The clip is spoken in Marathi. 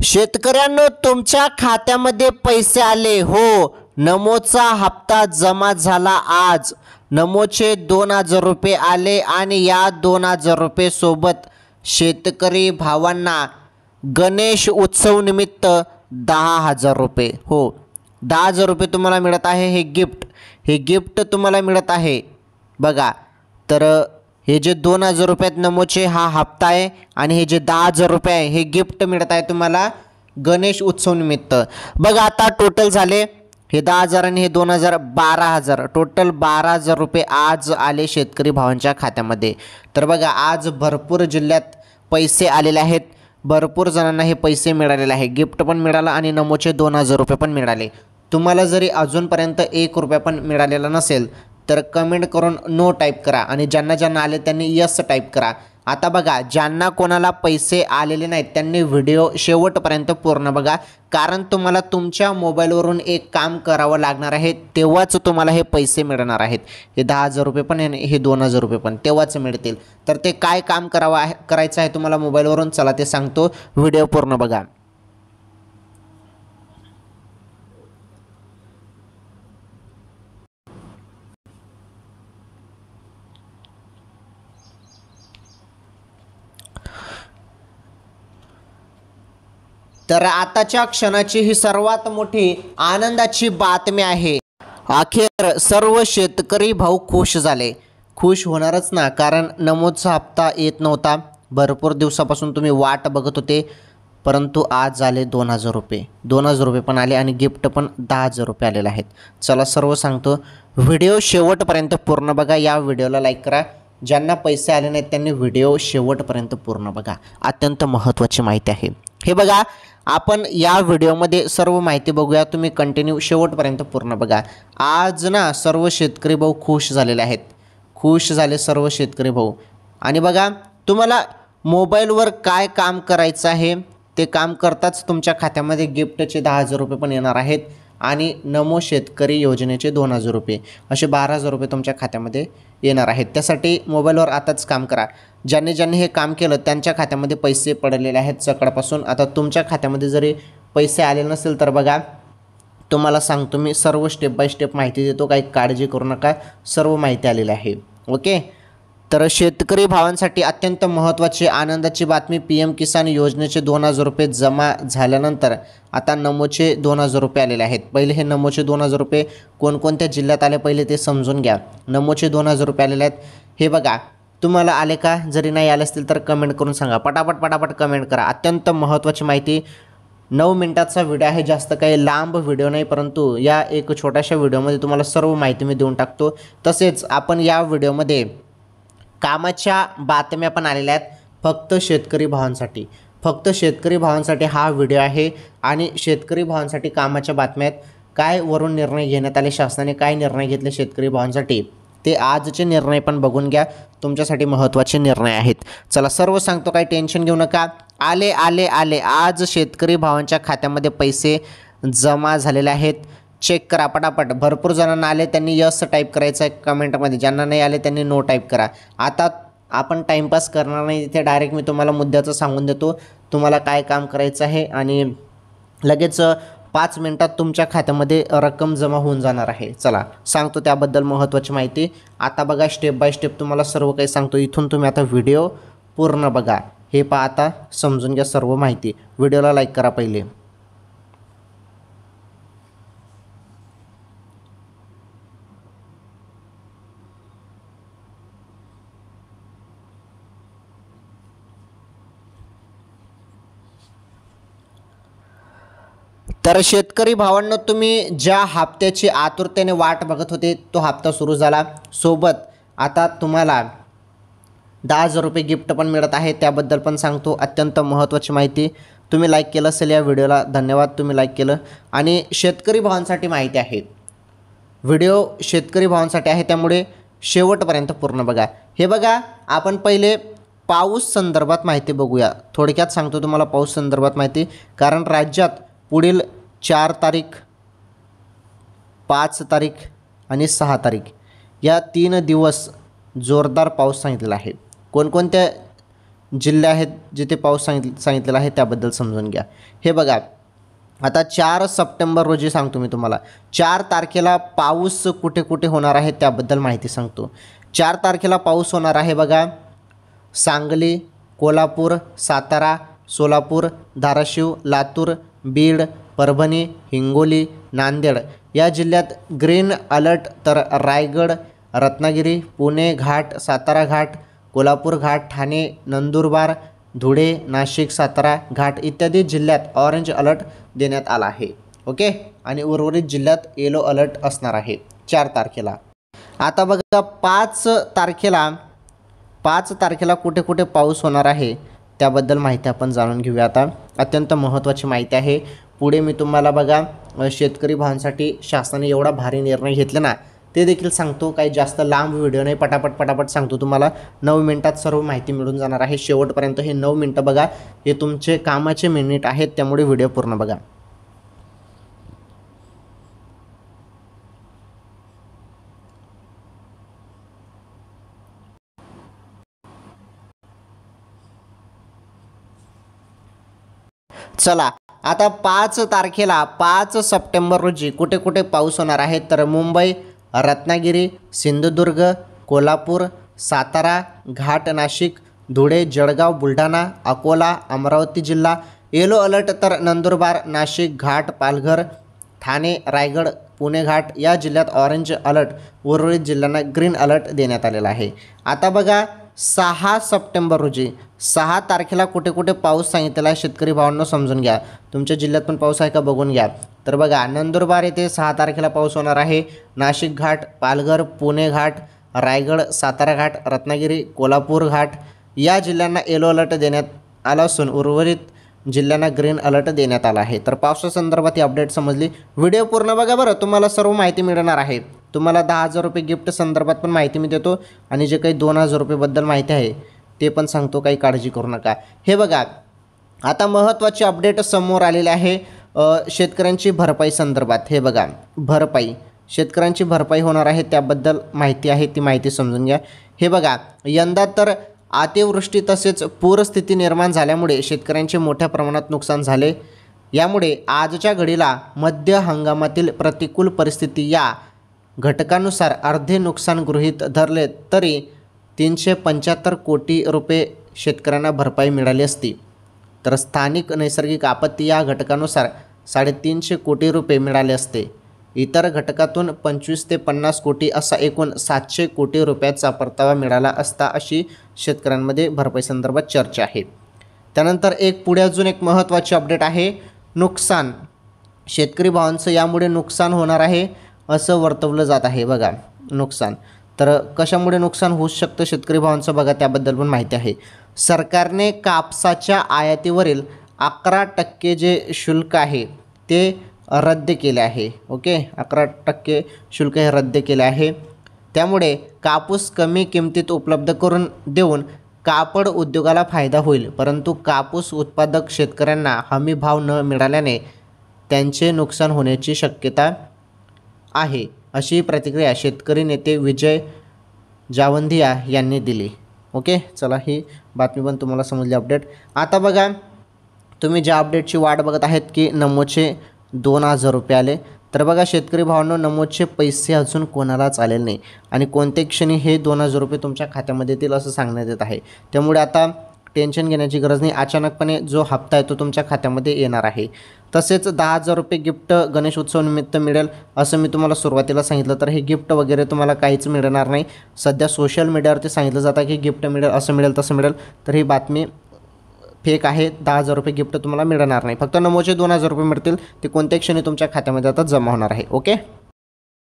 शेतकऱ्यांनो, तुमच्या खात्यामध्ये पैसे आले हो. नमोचा हप्ता जमा झाला आज. नमोचे 2,000 रुपये आले आणि या 2,000 रुपये सोबत शेतकरी भावांना गणेश उत्सव निमित्त 10,000 रुपये हो 10,000 रुपये तुम्हाला मिळत आहे. हे गिफ्ट तुम्हाला मिळत आहे बघा. तर हे जे 2,000 रुपयात नमोचे हा हप्ता आहे आणि हे जे 10,000 रुपये आहे हे गिफ्ट मिळत आहे तुम्हाला गणेश उत्सव निमित्त. बघा आता टोटल झाले हे 10,000 आणि हे 2,000 12,000, टोटल 12,000 रुपये आज आले शेतकरी भावांच्या खात्यामध्ये. तर बघा आज भरपूर जिल्ह्यात पैसे आलेले आहेत. भरपूर जणांना हे पैसे मिळालेले आहे. गिफ्ट पण मिळालं आणि नमोचे 2,000 रुपये पण मिळाले. तुम्हाला जरी अजूनपर्यंत 1 रुपया पण मिळालेला नसेल तर कमेंट करून नो टाईप करा आणि ज्यांना आले त्यांनी यस टाईप करा. आता बघा, ज्यांना कोणाला पैसे आलेले नाहीत त्यांनी व्हिडिओ शेवटपर्यंत पूर्ण बघा, कारण तुम्हाला तुमच्या मोबाईलवरून एक काम करावं लागणार आहे, तेव्हाच तुम्हाला हे पैसे मिळणार आहेत. हे 10,000 रुपये पण हे 2,000 रुपये पण तेव्हाच मिळतील. तर ते काय काम करायचं आहे तुम्हाला मोबाईलवरून, चला ते सांगतो, व्हिडिओ पूर्ण बघा. तर आताच्या क्षणाची ही सर्वात मोठी आनंदाची बातमी आहे. अखेर सर्व शेतकरी भाऊ खुश झाले. खुश होणारच ना, कारण नमोचा हप्ता येत नव्हता. भरपूर दिवसापासून तुम्ही वाट बघत होते, परंतु आज आले 2,000 रुपये. 2,000 रुपये पण आले आणि गिफ्ट पण 10,000 रुपये आलेले आहेत. चला सर्व सांगतो, व्हिडिओ शेवटपर्यंत पूर्ण बघा. या व्हिडिओला लाईक करा. ज्यांना पैसे आले नाहीत त्यांनी व्हिडिओ शेवटपर्यंत पूर्ण बघा. अत्यंत महत्त्वाची माहिती आहे. हे बघा, आपण या व्हिडिओमध्ये सर्व माहिती बघूया. तुम्ही कंटिन्यू शेवटपर्यंत पूर्ण बघा. आज ना सर्व शेतकरी भाऊ खुश झालेले आहेत. खुश झाले सर्व शेतकरी भाऊ. आणि बघा, तुम्हाला मोबाईलवर काय काम करायचं आहे ते काम करताच तुमच्या खात्यामध्ये गिफ्टचे 10,000 रुपये पण येणार आहेत आणि नमो शेतकरी योजनेचे 2,000 रुपये असे 12,000 रुपये तुमच्या खात्यामध्ये येणार आहेत. त्यासाठी मोबाईलवर आताच काम करा. ज्यांनी हे काम केलं त्यांच्या खात्यामध्ये पैसे पडलेले आहेत सकाळपासून. आता तुमच्या खात्यामध्ये जरी पैसे आले नसेल तर बघा, तुम्हाला सांगतो मी, सर्व स्टेप बाय स्टेप माहिती देतो, काही काळजी करू नका, सर्व माहिती आलेली आहे. ओके. तर शेतकरी भावांसाठी अत्यंत महत्त्वाची आनंदाची बातमी, PM किसान योजनेचे 2,000 रुपये जमा झाल्यानंतर आता नमोचे 2,000 रुपये आलेले आहेत. पहिले हे नमोचे 2,000 रुपये कोणकोणत्या जिल्ह्यात आले पहिले ते समजून घ्या. नमोचे 2,000 रुपये आलेले आहेत. हे बघा, तुम्हाला आले का? जरी नाही आले असतील तर कमेंट करून सांगा. पटापट कमेंट करा. अत्यंत महत्त्वाची माहिती. 9 मिनिटाचा व्हिडिओ आहे, जास्त काही लांब व्हिडिओ नाही, परंतु या एक छोट्याशा व्हिडिओमध्ये तुम्हाला सर्व माहिती मी देऊन टाकतो. तसेच आपण या व्हिडिओमध्ये कामाच्या बातम्या पण आलेल्या आहेत फक्त शेतकरी भावांसाठी. फक्त शेतकरी भावांसाठी हा व्हिडिओ आहे आणि शेतकरी भावांसाठी कामाच्या बातम्या आहेत. काय वरून निर्णय घेण्यात आले, शासनाने काय निर्णय घेतले शेतकरी भावांसाठी ते आजचे निर्णय पण बघून घ्या. तुमच्यासाठी महत्त्वाचे निर्णय आहेत. चला सर्व सांगतो, काही टेन्शन घेऊ नका. आले आज शेतकरी भावांच्या खात्यामध्ये पैसे जमा झालेले आहेत. चेक करा पटापट. भरपूर जणांना आले त्यांनी यस टाईप करायचं आहे कमेंटमध्ये. ज्यांना नाही आले त्यांनी नो टाईप करा. आता आपण टाईमपास करणार नाही, इथे डायरेक्ट मी तुम्हाला मुद्द्याचं सांगून देतो तुम्हाला काय काम करायचं आहे आणि लगेच 5 मिनिटात तुमच्या खात्यामध्ये रक्कम जमा होऊन जाणार आहे. चला सांगतो त्याबद्दल महत्त्वाची माहिती. आता बघा, स्टेप बाय स्टेप तुम्हाला सर्व काही सांगतो. इथून तुम्ही आता व्हिडिओ पूर्ण बघा. हे पहा, आता समजून घ्या सर्व माहिती. व्हिडिओला लाईक करा पहिले. तर शेतकरी भावांनो, तुम्ही ज्या हप्त्याची आतुरतेने वाट बघत होते तो हप्ता सुरू झाला. सोबत आता तुम्हाला 10,000 रुपये गिफ्ट पण मिळत आहे, त्याबद्दल पण सांगतो. अत्यंत महत्त्वाची माहिती. तुम्ही लाईक केलं असेल या व्हिडिओला, धन्यवाद, तुम्ही लाईक केलं. आणि शेतकरी भावांसाठी माहिती आहे, व्हिडिओ शेतकरी भावांसाठी आहे, त्यामुळे शेवटपर्यंत पूर्ण बघा. हे बघा, आपण पहिले पाऊस संदर्भात माहिती बघूया. थोडक्यात सांगतो तुम्हाला पाऊस संदर्भात माहिती, कारण राज्यात पुढील 4 तारीख, 5 तारीख आणि 6 तारीख या 3 दिवस जोरदार पाऊस सांगितलेला आहे. कोणकोणत्या जिल्हे आहेत जिथे पाऊस सांगितलेला आहे त्याबद्दल समजून घ्या. हे बघा, आता 4 सप्टेंबर रोजी सांगतो मी तुम्हाला. 4 तारखेला पाऊस कुठे कुठे होणार आहे त्याबद्दल माहिती सांगतो. 4 तारखेला पाऊस होणार आहे बघा, सांगली, कोल्हापूर, सातारा, सोलापूर, धाराशिव, लातूर, बीड, परभणी, हिंगोली, नांदेड या जिल्ह्यात ग्रीन अलर्ट. तर रायगड, रत्नागिरी, पुणे घाट, सातारा घाट, कोल्हापूर घाट, ठाणे, नंदुरबार, धुळे, नाशिक, सातारा घाट इत्यादी जिल्ह्यात ऑरेंज अलर्ट देण्यात आला आहे. ओके, आणि उर्वरित जिल्ह्यात येलो अलर्ट असणार आहे 4 तारखेला. आता बघा 5 तारखेला कुठे कुठे पाऊस होणार आहे त्याबद्दल माहिती आपण जाणून घेऊया. आता अत्यंत महत्त्वाची माहिती आहे. पुढे मी तुम्हाला बघा शेतकरी भावांसाठी शासनाने एवढा भारी निर्णय घेतला ना ते देखील सांगतो. काही जास्त लांब व्हिडिओ नाही, पटापट सांगतो तुम्हाला. 9 मिनिटात सर्व माहिती मिळून जाणार आहे. शेवटपर्यंत हे 9 मिनटं बघा, हे तुमचे कामाचे मिनिट आहेत, त्यामुळे व्हिडिओ पूर्ण बघा. चला, आता 5 सप्टेंबर रोजी कुठे कुठे पाऊस होणार आहे. तर मुंबई, रत्नागिरी, सिंधुदुर्ग, कोल्हापूर, सातारा घाट, नाशिक, धुळे, जळगाव, बुलढाणा, अकोला, अमरावती जिल्हा येलो अलर्ट. तर नंदुरबार, नाशिक घाट, पालघर, ठाणे, रायगड, पुणे घाट या जिल्ह्यात ऑरेंज अलर्ट. उर्वरित जिल्ह्यांना ग्रीन अलर्ट देण्यात आलेला आहे. आता बघा 6 सप्टेंबर रोजी 6 तारखेला कुठे कुठे पाऊस सांगितलेला आहे शेतकरी भावांनो समजून घ्या. तुमच्या जिल्ह्यात पण पाऊस आहे का बघून घ्या. तर बघा, नंदुरबार येथे 6 तारखेला पाऊस होणार आहे. नाशिक घाट, पालघर, पुणे घाट, रायगड, सातारा घाट, रत्नागिरी, कोल्हापूर घाट या जिल्ह्यांना येलो अलर्ट देण्यात आला असून उर्वरित जिल्ह्यांना ग्रीन अलर्ट देण्यात आला आहे. तर पावसासंदर्भात ही अपडेट समजली. व्हिडिओ पूर्ण बघा बरं, तुम्हाला सर्व माहिती मिळणार आहे. तुम्हाला 10,000 रुपये गिफ्ट संदर्भात पण माहिती मी देतो आणि जे काही 2,000 रुपयेबद्दल माहिती आहे ते पण सांगतो, काही काळजी करू नका. हे बघा, आता महत्त्वाची अपडेट समोर आलेली आहे शेतकऱ्यांची भरपाई संदर्भात. हे बघा, शेतकऱ्यांची भरपाई होणार आहे त्याबद्दल माहिती आहे, ती माहिती समजून घ्या. हे बघा, यंदा तर अतिवृष्टी तसेच पूरस्थिती निर्माण झाल्यामुळे शेतकऱ्यांचे मोठ्या प्रमाणात नुकसान झाले. यामुळे आजच्या घडीला मध्य हंगामातील प्रतिकूल परिस्थिती या घटकानुसार अर्धे नुकसान गृहीत धरले तरी 375 कोटी रुपये शेतकऱ्यांना भरपाई मिळाली असती. तर स्थानिक नैसर्गिक आपत्ती या घटकानुसार 350 कोटी रुपये मिळाले असते. इतर घटकातून 25 ते 50 कोटी असा एकूण 700 कोटी रुपयाचा परतावा मिळाला असता, अशी शेतकऱ्यांमध्ये भरपाई संदर्भात चर्चा आहे. त्यानंतर पुढे अजून एक महत्त्वाची अपडेट आहे. नुकसान, शेतकरी भावांचं यामुळे नुकसान होणार आहे असं वर्तवलं जात आहे. बघा, नुकसान तर कशामुळे नुकसान होऊ शकतं शेतकरी भावांचं बघा, त्याबद्दल पण माहिती आहे. सरकारने कापसाच्या आयातीवरील 11% जे शुल्क आहे ते रद्द केले आहे. ओके, 11% शुल्क हे रद्द केले आहे. त्यामुळे कापूस कमी किमतीत उपलब्ध करून देऊन कापड उद्योगाला फायदा होईल. परंतु कापूस उत्पादक शेतकऱ्यांना हमी भाव न मिळाल्याने त्यांचे नुकसान होण्याची शक्यता आहे, अशी प्रतिक्रिया शेतकरी नेते विजय जावंधिया यांनी दिली. ओके, चला ही बातमी पण तुम्हाला समजली अपडेट. आता बघा, तुम्ही ज्या अपडेटची वाट बघत आहेत की नमोचे 2,000 रुपये आले, तर बघा शेतकरी भावांनो, नमोचे पैसे अजून कोणालाच आलेले नाही आणि कोणत्याही क्षणी हे 2,000 रुपये तुमच्या खात्यामध्ये येतील असं सांगण्यात येत आहे. त्यामुळे आता टेन्शन घेण्याची गरज नाही. अचानकपणे जो हप्ता आहे तो तुमच्या खात्यामध्ये येणार आहे. तसेच 10,000 रुपये गिफ्ट गणेश उत्सव निमित्त मिळेल असं मी तुम्हाला सुरुवातीला सांगितलं. तर हे गिफ्ट वगैरे तुम्हाला काहीच मिळणार नाही. सध्या सोशल मीडियावरती सांगितलं जातं की गिफ्ट मिळेल, असं मिळेल तसं मिळेल. तर ही बातमी फेक आहे. 10,000 रुपये गिफ्ट तुम्हाला मिळणार नाही. फक्त नमोचे 2,000 रुपये मिळतील. ते कोणत्याही क्षणी तुमच्या खात्यामध्ये आता जमा होणार आहे. ओके.